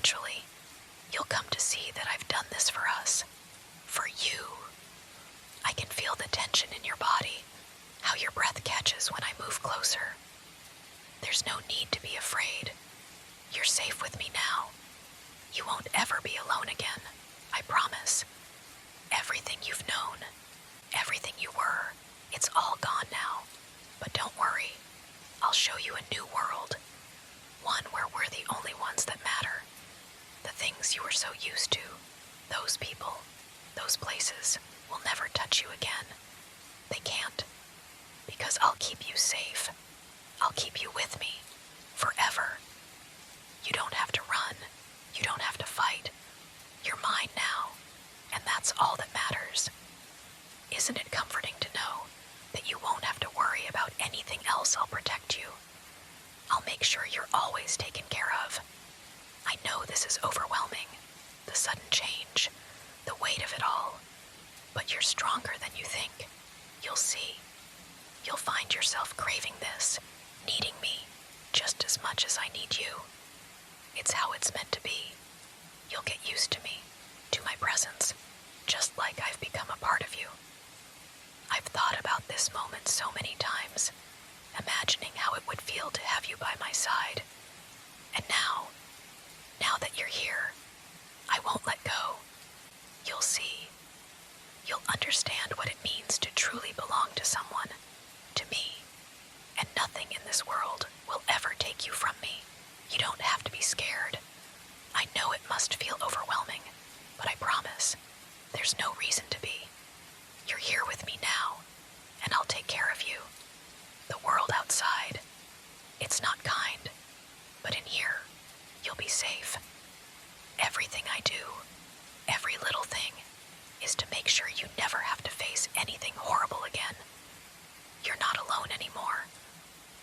eventually, you'll come to see that I've done this for us. For you. I can feel the tension in your body, how your breath catches when I move closer. There's no need to be afraid. You're safe with me now. You won't ever be alone again, I promise. Everything you've known, everything you were, it's all gone now. But don't worry, I'll show you a new world. One where we're the only ones that matter. The things you were so used to, those people, those places, will never touch you again. They can't. Because I'll keep you safe. I'll keep you with me. Forever. You don't have to run. You don't have to fight. You're mine now. And that's all that matters. Isn't it comforting to know that you won't have to worry about anything else? I'll protect you. I'll make sure you're always taken care of. I know this is overwhelming, the sudden change, the weight of it all. But you're stronger than you think. You'll see. You'll find yourself craving this, needing me, just as much as I need you. It's how it's meant to be. You'll get used to me, to my presence, just like I've become a part of you. I've thought about this moment so many times, imagining how it would feel to have you by my side. And now that you're here, I won't let go. You'll see. You'll understand what it means to truly belong to someone, to me. And nothing in this world will ever take you from me. You don't have to be scared. I know it must feel overwhelming, but I promise, there's no reason to be. You're here with me now, and I'll take care of you. The world outside, it's not kind, but in here, you'll be safe. Everything I do, every little thing, is to make sure you never have to face anything horrible again. You're not alone anymore.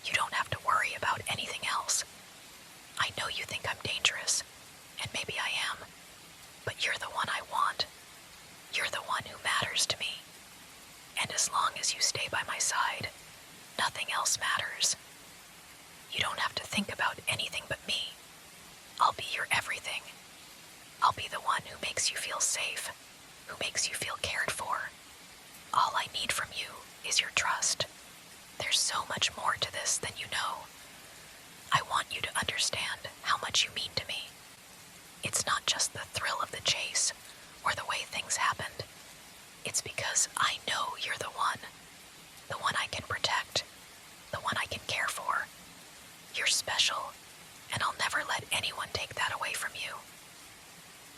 You don't have to worry about anything else. I know you think I'm dangerous, and maybe I am, but you're the one I want. You're the one who matters to me. And as long as you stay by my side, nothing else matters. You don't have to think about anything but me. I'll be your everything. I'll be the one who makes you feel safe, who makes you feel cared for. All I need from you is your trust. There's so much more to this than you know. I want you to understand how much you mean to me. It's not just the thrill of the chase or the way things happened. It's because I know you're the one I can protect, the one I can care for. You're special, and I'll never let anyone take that away from you.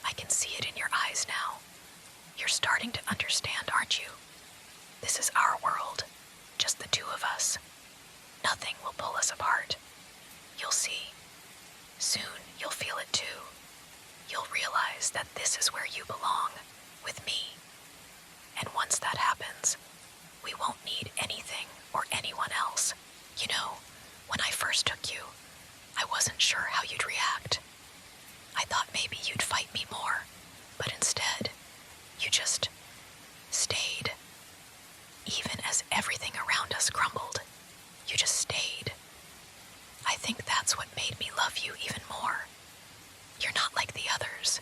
I can see it in your eyes now. You're starting to understand, aren't you? This is our world, just the two of us. Nothing will pull us apart. You'll see. Soon you'll feel it too. You'll realize that this is where you belong, with me. And once that happens, we won't need anything or anyone else. You know, when I first took you, I wasn't sure how you'd react. I thought maybe you'd fight me more, but instead, you just stayed. Even as everything around us crumbled, you just stayed. I think that's what made me love you even more. You're not like the others,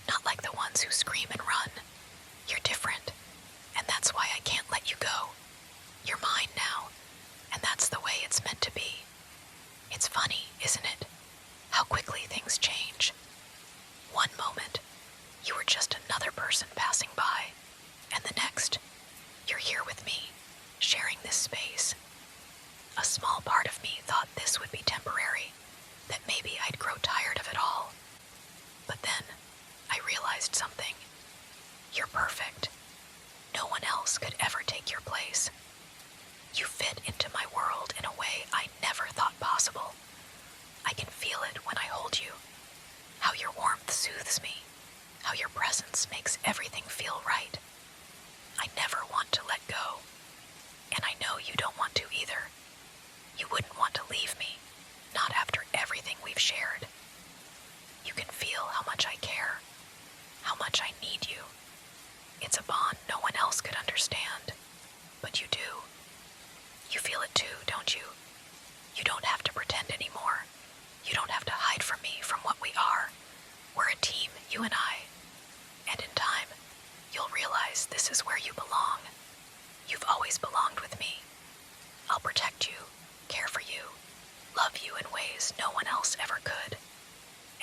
not like the ones who scream and run. You're different, and that's why I can't let you go. You're mine now, and that's the way it's meant to be. It's funny, isn't it? How quickly things change. One moment, you were just another person passing by, and the next, you're here with me, sharing this space. A small part of me thought this would be temporary, that maybe I'd grow tired of it all. But then, I realized something. You're perfect. No one else could ever take your place. You fit into my world in a way I never thought possible. I can feel it when I hold you. How your warmth soothes me. How your presence makes everything feel right. I never want to let go. And I know you don't want to either. You wouldn't want to leave me, not after everything we've shared. You can feel how much I care, how much I need you. It's a bond no one else could understand, but you do. You feel it too, don't you? You don't have to pretend anymore. You don't have to hide from me, from what we are. you and I. And in time, you'll realize this is where you belong. You've always belonged with me. I'll protect you, care for you, love you in ways no one else ever could.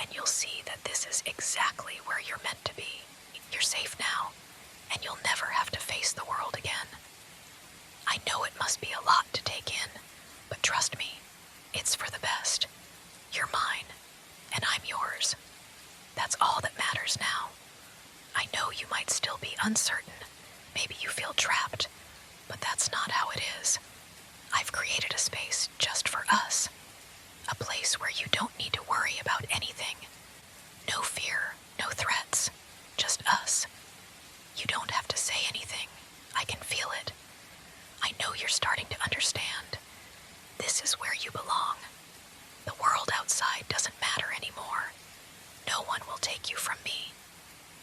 And you'll see that this is exactly where you're meant to be. You're safe now, and you'll never have to face the world again. I know it must be a lot to take in, but trust me, it's for the best. You're mine, and I'm yours. That's all that matters now. I know you might still be uncertain. Maybe you feel trapped, but that's not how it is. I've created a space just for us. A place where you don't need to worry about anything. No fear, no threats, just us. You don't have to say anything. I can feel it. I know you're starting to understand. This is where you belong. The world outside doesn't matter anymore. No one will take you from me.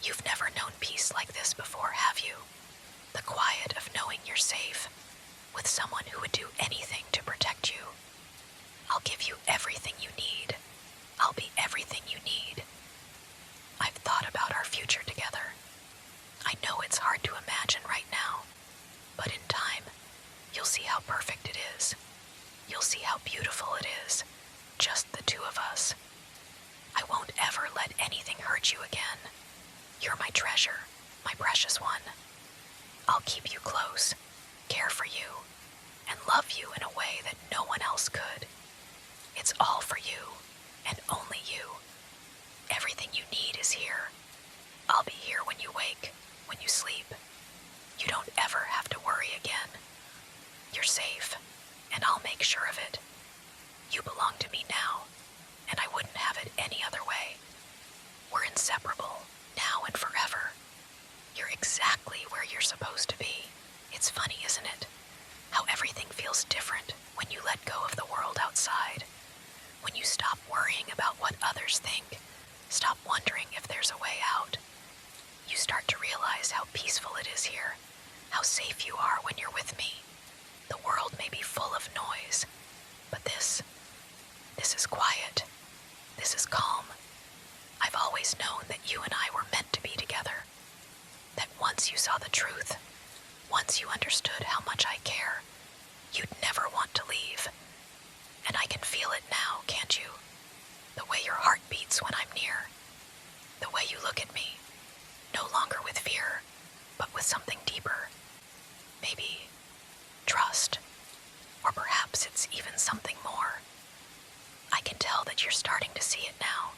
You've never known peace like this before, have you? The quiet of knowing you're safe, with someone who would do anything to protect you. I'll give you everything you need. I'll be everything you need. I've thought about our future together. I know it's hard to imagine right now, but in time, you'll see how perfect it is. You'll see how beautiful it is, just the two of us. I won't ever let anything hurt you again. You're my treasure, my precious one. I'll keep you close, care for you, and love you in a way that no one else could. It's all for you, and only you. Everything you need is here. I'll be here when you wake, when you sleep. You don't ever have to worry again. You're safe, and I'll make sure of it. You belong to me now, and I wouldn't have it any other way. We're inseparable, now and forever. You're exactly where you're supposed to be. It's funny, isn't it? How everything feels different when you let go of the world outside. When you stop worrying about what others think, stop wondering if there's a way out. You start to realize how peaceful it is here, how safe you are when you're with me. The world may be full of noise, but this is quiet. This is calm. I've always known that you and I were meant to be together. That once you saw the truth, once you understood how much I care, you'd never want to leave. And I can feel it now, can't you? The way your heart beats when I'm near. The way you look at me, no longer with fear, but with something deeper. Maybe trust, or perhaps it's even something more. I can tell that you're starting to see it now,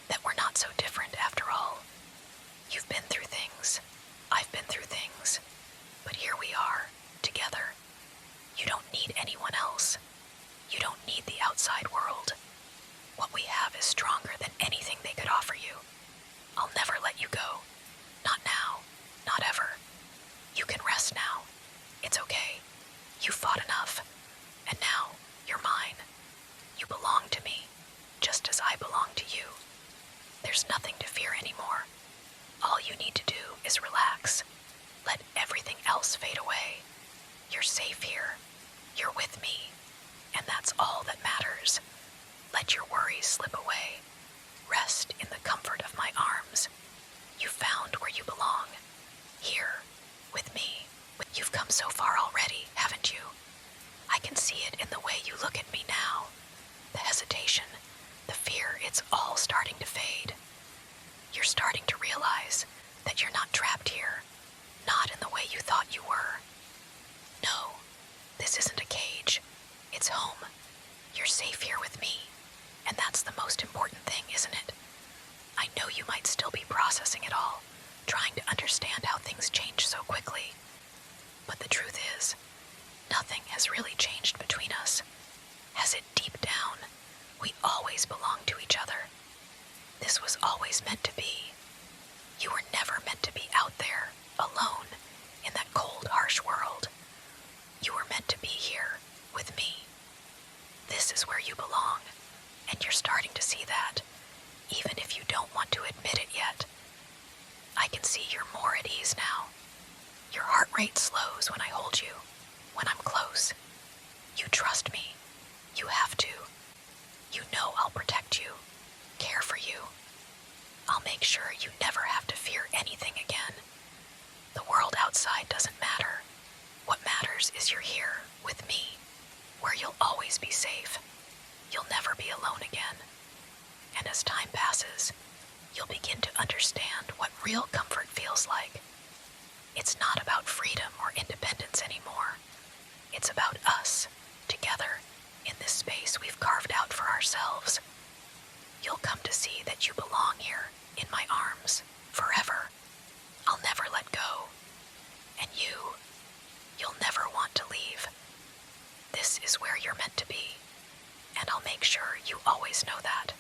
that we're not so different after all. You've been through things, I've been through things, but here we are, together. You don't need anyone else. You don't need the outside world. What we have is stronger than anything they could offer you. I'll never let you go. Not now, not ever. You can rest now. It's okay. You fought enough, and now you're mine. You belong to me, just as I belong to you. There's nothing to fear anymore. All you need to do is relax. Let everything else fade away. You're safe here. You're with me, and that's all that matters. Let your worries slip away. Rest in the comfort of my arms. You found where you belong. Here, with me. You've come so far already, haven't you? I can see it in the way you look at me now. The hesitation, the fear, it's all starting to fade. You're starting to realize that you're not trapped here, not in the way you thought you were. No, this isn't a cage. It's home. You're safe here with me, and that's the most important thing, isn't it? I know you might still be processing it all, trying to understand how things change so quickly. But the truth is, nothing has really changed between us. Has it deep down? We always belonged to each other. This was always meant to be. You were never meant to be out there, alone, in that cold, harsh world. You were meant to be here, with me. This is where you belong, and you're starting to see that, even if you don't want to admit it yet. I can see you're more at ease now. Your heart rate slows when I hold you, when I'm close. You trust me. You have to. You know I'll protect you, care for you. I'll I'll make sure you never have to fear anything again. The world outside doesn't matter. What matters is you're here with me, where you'll always be safe. You'll never be alone again. And as time passes, you'll begin to understand what real comfort feels like. It's not about freedom or independence anymore. It's about us, together, in this space we've carved out for ourselves. You'll come to see that you belong here, in my arms, forever. I'll never let go. And you'll never want to leave. This is where you're meant to be, and I'll make sure you always know that.